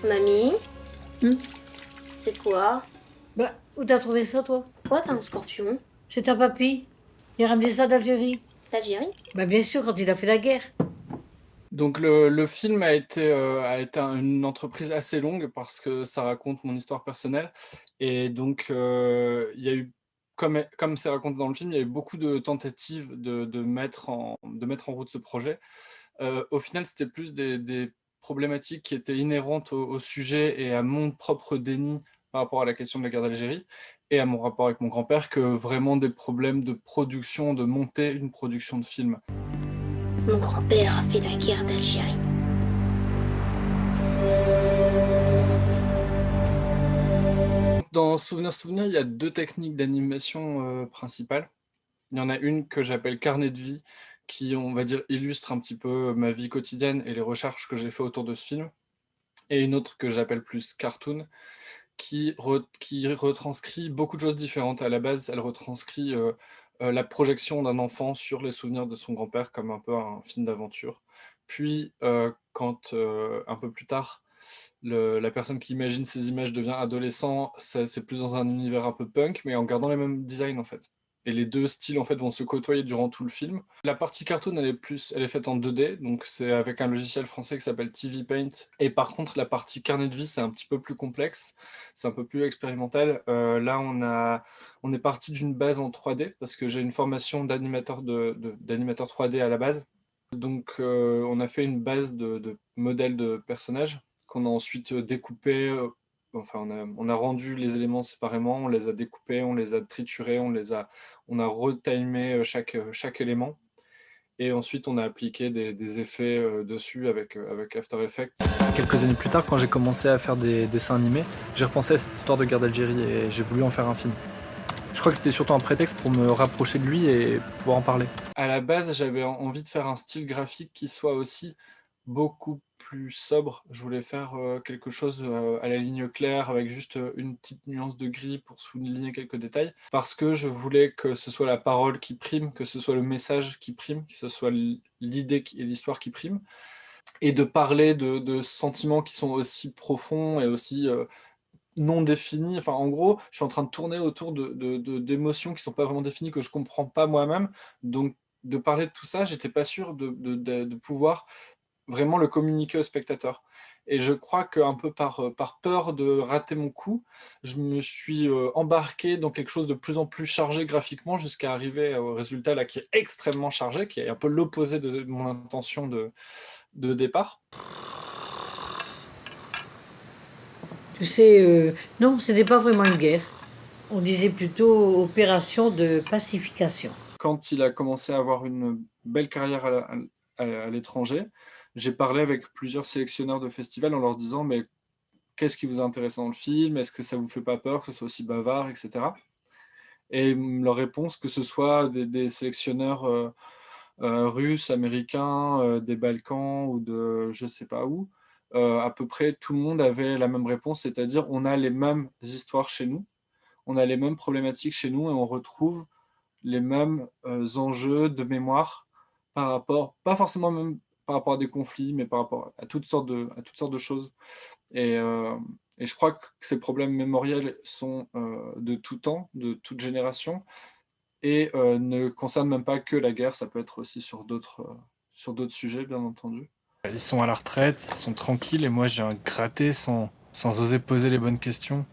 Mamie, Hmm. c'est quoi? Bah, où t'as trouvé ça, toi? Pourquoi t'as un scorpion? C'est ta papy. Il a ramené ça d'Algérie. C'est Algérie? Bah, bien sûr, quand il a fait la guerre. Donc le film a été une entreprise assez longue parce que ça raconte mon histoire personnelle et donc il y a eu comme c'est raconté dans le film, il y a eu beaucoup de tentatives de mettre en route ce projet. Au final, c'était plus des problématiques qui étaient inhérentes au sujet et à mon propre déni par rapport à la question de la guerre d'Algérie et à mon rapport avec mon grand-père que vraiment des problèmes de production, de monter une production de film. Mon grand-père a fait la guerre d'Algérie. Dans Souvenir, il y a 2 techniques d'animation, principales. Il y en a une que j'appelle carnet de vie, qui, on va dire, illustre un petit peu ma vie quotidienne et les recherches que j'ai fait autour de ce film et une autre que j'appelle plus cartoon, qui retranscrit beaucoup de choses différentes. À la base, elle retranscrit, la projection d'un enfant sur les souvenirs de son grand-père comme un peu un film d'aventure. Puis, quand, un peu plus tard, la personne qui imagine ces images devient adolescent, c'est plus dans un univers un peu punk, mais en gardant les mêmes designs en fait. Et les deux styles en fait vont se côtoyer durant tout le film. La partie cartoon, elle est faite en 2D, donc c'est avec un logiciel français qui s'appelle TV Paint. Et par contre, la partie carnet de vie, c'est un petit peu plus complexe, c'est un peu plus expérimental. Là, on est parti d'une base en 3D parce que j'ai une formation d'animateur 3D à la base. Donc, on a fait une base de modèles de personnages qu'on a ensuite découpés. Enfin, on a rendu les éléments séparément, on les a découpés, on les a triturés, on a retimé chaque élément. Et ensuite, on a appliqué des effets dessus avec After Effects. Quelques années plus tard, quand j'ai commencé à faire des dessins animés, j'ai repensé à cette histoire de guerre d'Algérie et j'ai voulu en faire un film. Je crois que c'était surtout un prétexte pour me rapprocher de lui et pouvoir en parler. À la base, j'avais envie de faire un style graphique qui soit aussi beaucoup plus sobre. Je voulais faire quelque chose à la ligne claire avec juste une petite nuance de gris pour souligner quelques détails. Parce que je voulais que ce soit la parole qui prime, que ce soit le message qui prime, que ce soit l'idée et l'histoire qui prime. Et de parler de sentiments qui sont aussi profonds et aussi non définis. Enfin, en gros, je suis en train de tourner autour d'émotions qui sont pas vraiment définies, que je comprends pas moi-même. Donc, de parler de tout ça, j'étais pas sûr de pouvoir vraiment le communiquer au spectateur. Et je crois qu'un peu par peur de rater mon coup, je me suis embarqué dans quelque chose de plus en plus chargé graphiquement jusqu'à arriver au résultat là qui est extrêmement chargé, qui est un peu l'opposé de mon intention de départ. Tu sais, non, c'était pas vraiment une guerre. On disait plutôt opération de pacification. Quand il a commencé à avoir une belle carrière à l'étranger, j'ai parlé avec plusieurs sélectionneurs de festivals en leur disant mais qu'est-ce qui vous intéresse dans le film? Est-ce que ça vous fait pas peur que ce soit aussi bavard, etc. Et leur réponse, que ce soit des sélectionneurs russes, américains, des Balkans ou de je sais pas où, à peu près tout le monde avait la même réponse, c'est-à-dire on a les mêmes histoires chez nous, on a les mêmes problématiques chez nous et on retrouve les mêmes enjeux de mémoire par rapport, pas forcément même par rapport à des conflits, mais par rapport à toutes sortes de choses. Et, euh, et je crois que ces problèmes mémoriels sont de tout temps, de toute génération, et ne concernent même pas que la guerre, ça peut être aussi sur d'autres sujets, bien entendu. Ils sont à la retraite, ils sont tranquilles et moi j'ai un gratté sans oser poser les bonnes questions.